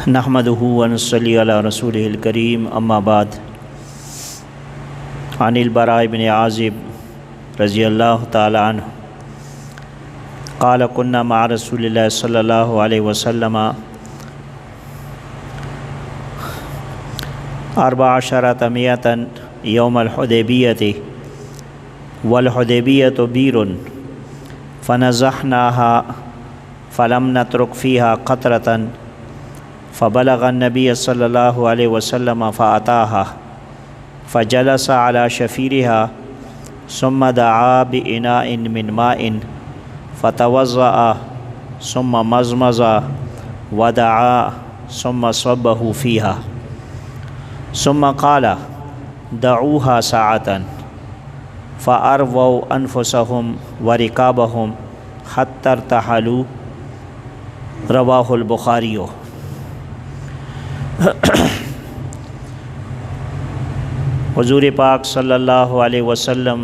نحمدہ ونصلی علی رسولہ الکریم اما بعد عن البراء بن عازب رضی اللہ تعالی عنہ قال كنا مع رسول اللہ صلی اللہ علیہ وسلم 14 مئة یوم الحدیبیۃ والحدیبیۃ بیر فنزحناها فلم نترک فیها قطرة فبلغ النبی صلی اللہ علیہ وسلم فأتاها فجلس على شفیرها ثم دعا بإناء من ماء فتوضأ ثم مضمض ودعا ثم صبه فيها ثم قال دعوها ساعة فأرووا أنفسهم وركابهم حتى ارتحلوا رواه البخاری۔ حضور پاک صلی اللہ علیہ وسلم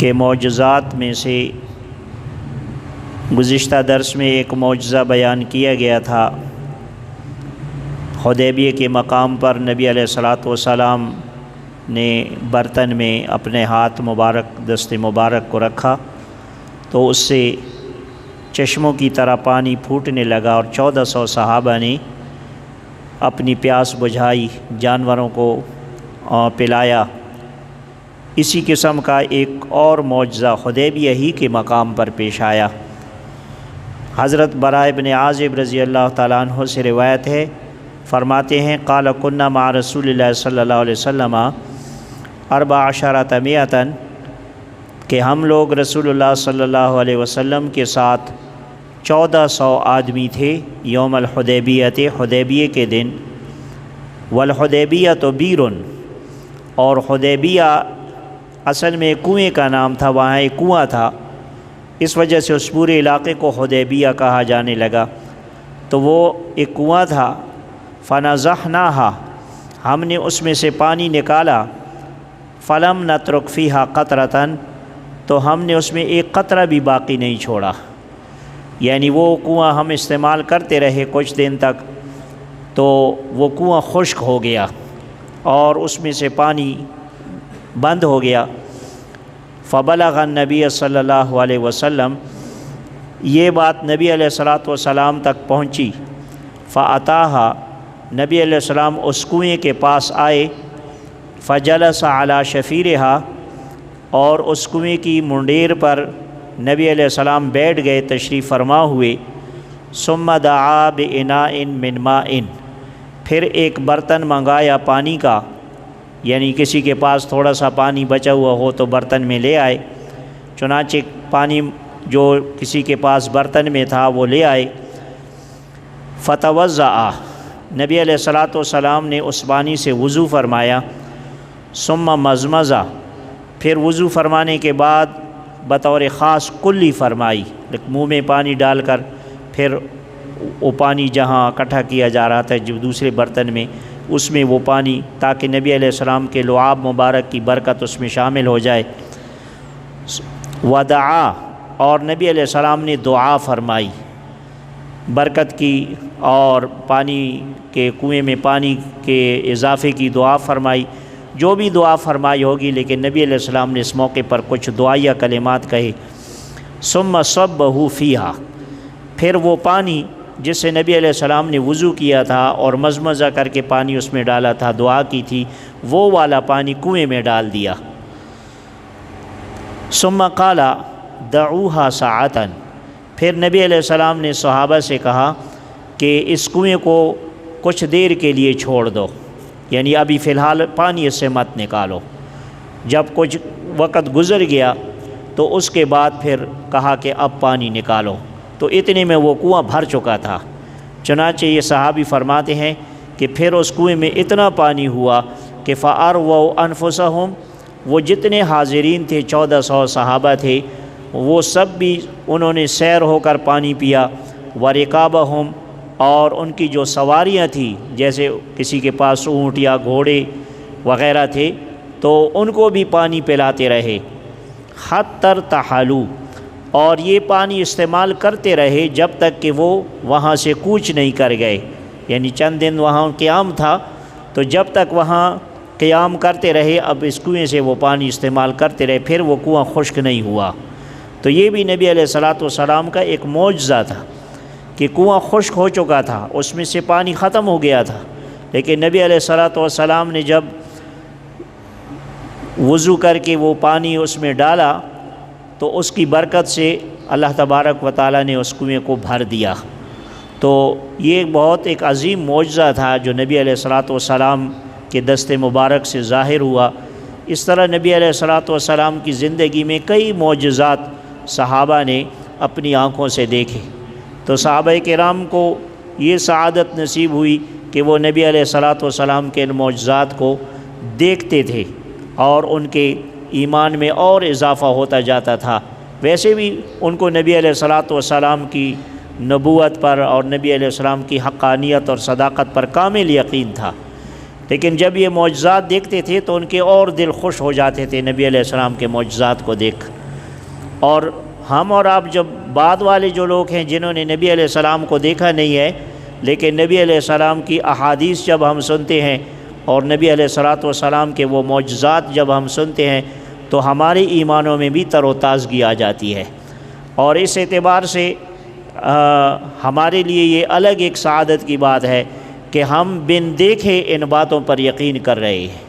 کے معجزات میں سے گزشتہ درس میں ایک معجزہ بیان کیا گیا تھا۔ حدیبیہ کے مقام پر نبی علیہ الصلاۃ والسلام نے برتن میں اپنے ہاتھ مبارک دست مبارک کو رکھا تو اس سے چشموں کی طرح پانی پھوٹنے لگا اور 1400 صحابہ نے اپنی پیاس بجھائی، جانوروں کو پلایا۔ اسی قسم کا ایک اور معجزہ حدیبیہ ہی کے مقام پر پیش آیا۔ حضرت براء بن عازب رضی اللہ تعالیٰ عنہ سے روایت ہے، فرماتے ہیں قال كنا مع رسول اللہ صلی اللہ علیہ وسلم 14 مئة کہ ہم لوگ رسول اللہ صلی اللہ علیہ وسلم کے ساتھ 1400 آدمی تھے یوم الحدیبیۃ، حدیبیہ کے دن، والحدیبیۃ بیر اور حدیبیہ اصل میں کنویں کا نام تھا، وہاں ایک کنواں تھا، اس وجہ سے اس پورے علاقے کو حدیبیہ کہا جانے لگا۔ تو وہ ایک کنواں تھا، فنزحناها ہم نے اس میں سے پانی نکالا، فلم نترک فیہا قطرة تو ہم نے اس میں ایک قطرہ بھی باقی نہیں چھوڑا، یعنی وہ کنواں ہم استعمال کرتے رہے کچھ دن تک تو وہ کنواں خشک ہو گیا اور اس میں سے پانی بند ہو گیا۔ فبلغ النبی صلی اللہ علیہ وسلم یہ بات نبی علیہ الصلاۃ والسلام تک پہنچی، فأتاها نبی علیہ السلام اس کنویں کے پاس آئے، فجلس علی شفیرها اور اس کنویں کی منڈیر پر نبی علیہ السلام بیٹھ گئے، تشریف فرما ہوئے۔ ثم دعا بإناء من ماء پھر ایک برتن منگایا پانی کا، یعنی کسی کے پاس تھوڑا سا پانی بچا ہوا ہو تو برتن میں لے آئے، چنانچہ پانی جو کسی کے پاس برتن میں تھا وہ لے آئے۔ فتوضأ نبی علیہ الصلاۃ والسلام نے اس پانی سے وضو فرمایا، ثم مضمض پھر وضو فرمانے کے بعد بطور خاص کلی فرمائی، منہ میں پانی ڈال کر پھر وہ پانی جہاں اکٹھا کیا جا رہا تھا جو دوسرے برتن میں، اس میں وہ پانی تاکہ نبی علیہ السلام کے لعاب مبارک کی برکت اس میں شامل ہو جائے۔ ودعا اور نبی علیہ السلام نے دعا فرمائی برکت کی اور پانی کے کنویں میں پانی کے اضافے کی دعا فرمائی، جو بھی دعا فرمائی ہوگی، لیکن نبی علیہ السلام نے اس موقع پر کچھ دعائیہ کلمات کہے۔ ثم صبہ فیہا پھر وہ پانی جس سے نبی علیہ السلام نے وضو کیا تھا اور مزمزہ کر کے پانی اس میں ڈالا تھا، دعا کی تھی، وہ والا پانی کنویں میں ڈال دیا۔ ثم قال دعوها ساعة پھر نبی علیہ السلام نے صحابہ سے کہا کہ اس کنویں کو کچھ دیر کے لیے چھوڑ دو، یعنی ابھی فی الحال پانی اس سے مت نکالو۔ جب کچھ وقت گزر گیا تو اس کے بعد پھر کہا کہ اب پانی نکالو، تو اتنے میں وہ کنواں بھر چکا تھا۔ چنانچہ یہ صحابی فرماتے ہیں کہ پھر اس کنویں میں اتنا پانی ہوا کہ فأرووا أنفسهم وہ جتنے حاضرین تھے 1400 صحابہ تھے وہ سب بھی انہوں نے سیر ہو کر پانی پیا، ورکابہم اور ان کی جو سواریاں تھیں جیسے کسی کے پاس اونٹ یا گھوڑے وغیرہ تھے تو ان کو بھی پانی پلاتے رہے۔ حتی ارتحلوا اور یہ پانی استعمال کرتے رہے جب تک کہ وہ وہاں سے کوچ نہیں کر گئے، یعنی چند دن وہاں قیام تھا، تو جب تک وہاں قیام کرتے رہے اب اس کنویں سے وہ پانی استعمال کرتے رہے، پھر وہ کنواں خشک نہیں ہوا۔ تو یہ بھی نبی علیہ الصلوۃ والسلام کا ایک معجزہ تھا کہ کنواں خشک ہو چکا تھا، اس میں سے پانی ختم ہو گیا تھا، لیکن نبی علیہ الصلوۃ والسلام نے جب وضو کر کے وہ پانی اس میں ڈالا تو اس کی برکت سے اللہ تبارک و تعالیٰ نے اس کنویں کو بھر دیا۔ تو یہ بہت ایک عظیم معجزہ تھا جو نبی علیہ الصلوۃ والسلام کے دست مبارک سے ظاہر ہوا۔ اس طرح نبی علیہ الصلوۃ والسلام کی زندگی میں کئی معجزات صحابہ نے اپنی آنکھوں سے دیکھے، تو صحابہ کرام کو یہ سعادت نصیب ہوئی کہ وہ نبی علیہ الصلوۃ والسلام کے ان معجزات کو دیکھتے تھے اور ان کے ایمان میں اور اضافہ ہوتا جاتا تھا۔ ویسے بھی ان کو نبی علیہ الصلوۃ والسلام کی نبوت پر اور نبی علیہ السلام کی حقانیت اور صداقت پر کامل یقین تھا، لیکن جب یہ معجزات دیکھتے تھے تو ان کے اور دل خوش ہو جاتے تھے نبی علیہ السلام کے معجزات کو دیکھ۔ اور ہم اور آپ جب بعد والے جو لوگ ہیں جنہوں نے نبی علیہ السلام کو دیکھا نہیں ہے، لیکن نبی علیہ السلام کی احادیث جب ہم سنتے ہیں اور نبی علیہ الصلوۃ والسلام کے وہ معجزات جب ہم سنتے ہیں تو ہمارے ایمانوں میں بھی تر و تازگی آ جاتی ہے، اور اس اعتبار سے ہمارے لیے یہ الگ ایک سعادت کی بات ہے کہ ہم بن دیکھے ان باتوں پر یقین کر رہے ہیں۔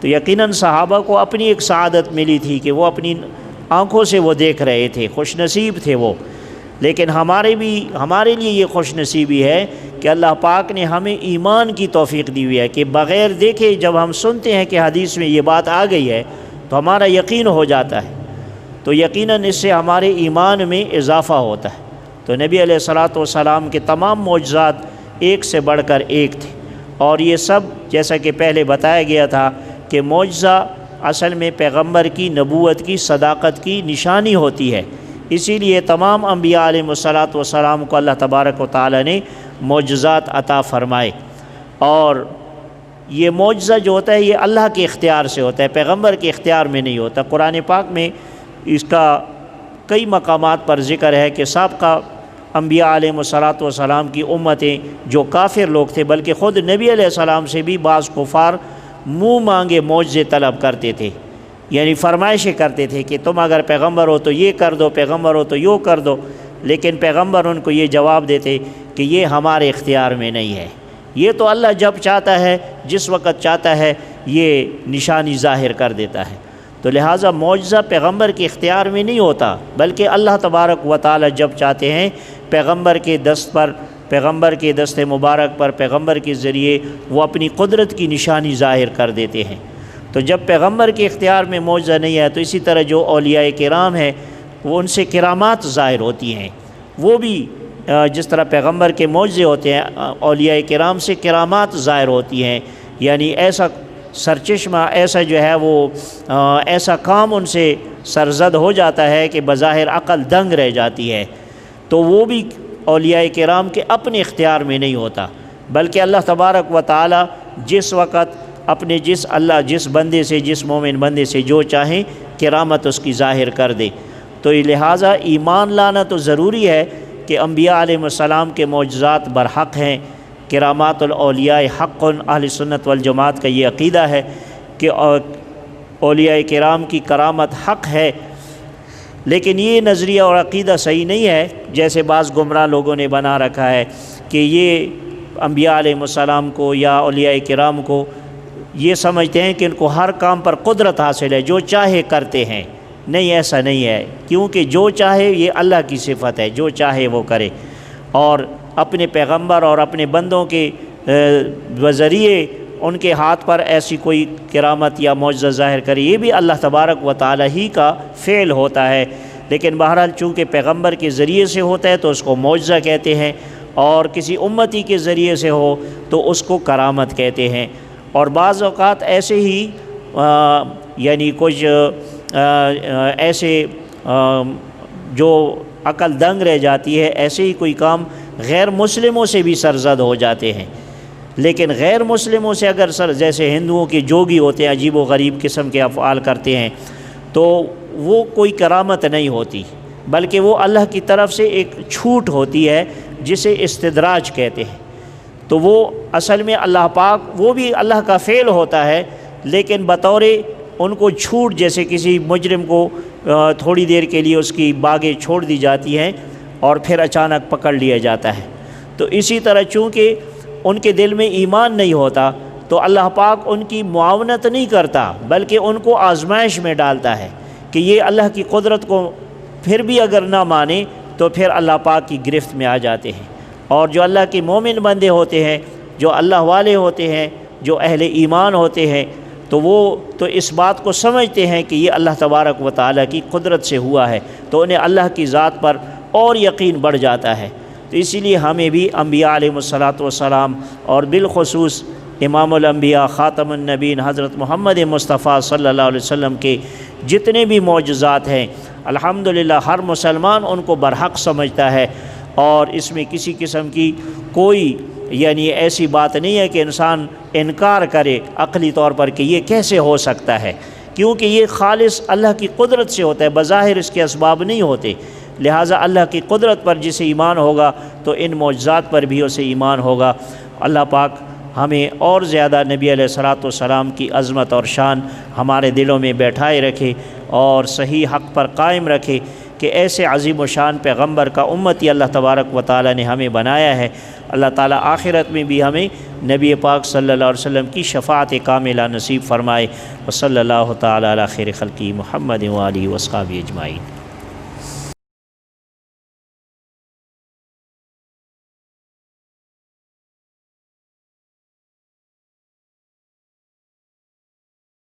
تو یقیناً صحابہ کو اپنی ایک سعادت ملی تھی کہ وہ اپنی آنکھوں سے وہ دیکھ رہے تھے، خوش نصیب تھے وہ، لیکن ہمارے لیے یہ خوش نصیبی ہے کہ اللہ پاک نے ہمیں ایمان کی توفیق دی ہوئی ہے کہ بغیر دیکھے جب ہم سنتے ہیں کہ حدیث میں یہ بات آ گئی ہے تو ہمارا یقین ہو جاتا ہے، تو یقیناً اس سے ہمارے ایمان میں اضافہ ہوتا ہے۔ تو نبی علیہ الصلوۃ والسلام کے تمام معجزات ایک سے بڑھ کر ایک تھے، اور یہ سب جیسا کہ پہلے بتایا گیا تھا کہ معجزہ اصل میں پیغمبر کی نبوت کی صداقت کی نشانی ہوتی ہے، اسی لیے تمام انبیاء علیہ الصلوۃ والسلام کو اللہ تبارک و تعالیٰ نے معجزات عطا فرمائے، اور یہ معجزہ جو ہوتا ہے یہ اللہ کے اختیار سے ہوتا ہے، پیغمبر کے اختیار میں نہیں ہوتا۔ قرآن پاک میں اس کا کئی مقامات پر ذکر ہے کہ سابقہ انبیاء علیہ الصلوۃ والسلام کی امتیں جو کافر لوگ تھے، بلکہ خود نبی علیہ السلام سے بھی بعض کفار منہ مانگے معجزے طلب کرتے تھے، یعنی فرمائشیں کرتے تھے کہ تم اگر پیغمبر ہو تو یہ کر دو، پیغمبر ہو تو یہ کر دو، لیکن پیغمبر ان کو یہ جواب دیتے کہ یہ ہمارے اختیار میں نہیں ہے، یہ تو اللہ جب چاہتا ہے جس وقت چاہتا ہے یہ نشانی ظاہر کر دیتا ہے۔ تو لہٰذا معجزہ پیغمبر کے اختیار میں نہیں ہوتا، بلکہ اللہ تبارک و تعالی جب چاہتے ہیں پیغمبر کے دست پر، پیغمبر کے دست مبارک پر، پیغمبر کے ذریعے وہ اپنی قدرت کی نشانی ظاہر کر دیتے ہیں۔ تو جب پیغمبر کے اختیار میں معجزہ نہیں ہے تو اسی طرح جو اولیاء کرام ہیں وہ ان سے کرامات ظاہر ہوتی ہیں، وہ بھی جس طرح پیغمبر کے معجزے ہوتے ہیں اولیاء کرام سے کرامات ظاہر ہوتی ہیں، یعنی ایسا سرچشمہ، ایسا جو ہے وہ ایسا کام ان سے سرزد ہو جاتا ہے کہ بظاہر عقل دنگ رہ جاتی ہے، تو وہ بھی اولیاء کرام کے اپنے اختیار میں نہیں ہوتا، بلکہ اللہ تبارک و تعالی جس وقت اپنے جس بندے سے، جس مومن بندے سے جو چاہیں کرامت اس کی ظاہر کر دے۔ تو لہٰذا ایمان لانا تو ضروری ہے کہ انبیاء علیہ السلام کے معجزات برحق ہیں، کرامات الاولیاء حق، اہل سنت والجماعت کا یہ عقیدہ ہے کہ اولیاء کرام کی کرامت حق ہے، لیکن یہ نظریہ اور عقیدہ صحیح نہیں ہے، جیسے بعض گمراہ لوگوں نے بنا رکھا ہے کہ یہ انبیاء علیہ السلام کو یا اولیاء کرام کو یہ سمجھتے ہیں کہ ان کو ہر کام پر قدرت حاصل ہے، جو چاہے کرتے ہیں۔ نہیں، ایسا نہیں ہے، کیونکہ جو چاہے یہ اللہ کی صفت ہے، جو چاہے وہ کرے، اور اپنے پیغمبر اور اپنے بندوں کے ذریعے ان کے ہاتھ پر ایسی کوئی کرامت یا معجزہ ظاہر کرے، یہ بھی اللہ تبارک و تعالی ہی کا فعل ہوتا ہے، لیکن بہرحال چونکہ پیغمبر کے ذریعے سے ہوتا ہے تو اس کو معجزہ کہتے ہیں، اور کسی امتی کے ذریعے سے ہو تو اس کو کرامت کہتے ہیں۔ اور بعض اوقات ایسے ہی یعنی کچھ ایسے جو عقل دنگ رہ جاتی ہے، ایسے ہی کوئی کام غیر مسلموں سے بھی سرزد ہو جاتے ہیں، لیکن غیر مسلموں سے اگر جیسے ہندوؤں کے جوگی ہوتے ہیں، عجیب و غریب قسم کے افعال کرتے ہیں، تو وہ کوئی کرامت نہیں ہوتی، بلکہ وہ اللہ کی طرف سے ایک چھوٹ ہوتی ہے جسے استدراج کہتے ہیں۔ تو وہ اصل میں اللہ پاک وہ بھی اللہ کا فعل ہوتا ہے، لیکن بطور ان کو چھوٹ، جیسے کسی مجرم کو تھوڑی دیر کے لیے اس کی باغیں چھوڑ دی جاتی ہیں اور پھر اچانک پکڑ لیا جاتا ہے۔ تو اسی طرح چونکہ ان کے دل میں ایمان نہیں ہوتا تو اللہ پاک ان کی معاونت نہیں کرتا، بلکہ ان کو آزمائش میں ڈالتا ہے کہ یہ اللہ کی قدرت کو پھر بھی اگر نہ مانے تو پھر اللہ پاک کی گرفت میں آ جاتے ہیں۔ اور جو اللہ کے مومن بندے ہوتے ہیں، جو اللہ والے ہوتے ہیں، جو اہل ایمان ہوتے ہیں، تو وہ تو اس بات کو سمجھتے ہیں کہ یہ اللہ تبارک و تعالیٰ کی قدرت سے ہوا ہے، تو انہیں اللہ کی ذات پر اور یقین بڑھ جاتا ہے۔ تو اسی لیے ہمیں بھی انبیاء علیہ الصلاۃ والسلام اور بالخصوص امام الانبیاء خاتم النبیین حضرت محمد مصطفیٰ صلی اللہ علیہ وسلم کے جتنے بھی معجزات ہیں، الحمدللہ ہر مسلمان ان کو برحق سمجھتا ہے، اور اس میں کسی قسم کی کوئی یعنی ایسی بات نہیں ہے کہ انسان انکار کرے عقلی طور پر کہ یہ کیسے ہو سکتا ہے، کیونکہ یہ خالص اللہ کی قدرت سے ہوتا ہے، بظاہر اس کے اسباب نہیں ہوتے۔ لہٰذا اللہ کی قدرت پر جسے ایمان ہوگا تو ان معجزات پر بھی اسے ایمان ہوگا۔ اللہ پاک ہمیں اور زیادہ نبی علیہ الصلاۃ والسلام کی عظمت اور شان ہمارے دلوں میں بیٹھائے رکھے اور صحیح حق پر قائم رکھے کہ ایسے عظیم و شان پیغمبر کا امتی اللہ تبارک و تعالی نے ہمیں بنایا ہے۔ اللہ تعالیٰ آخرت میں بھی ہمیں نبی پاک صلی اللہ علیہ وسلم کی شفاعت کاملہ نصیب فرمائے۔ وصلی اللہ تعالی علی خیر خلقہ محمد و آلہ و اصحابہ اجمعین۔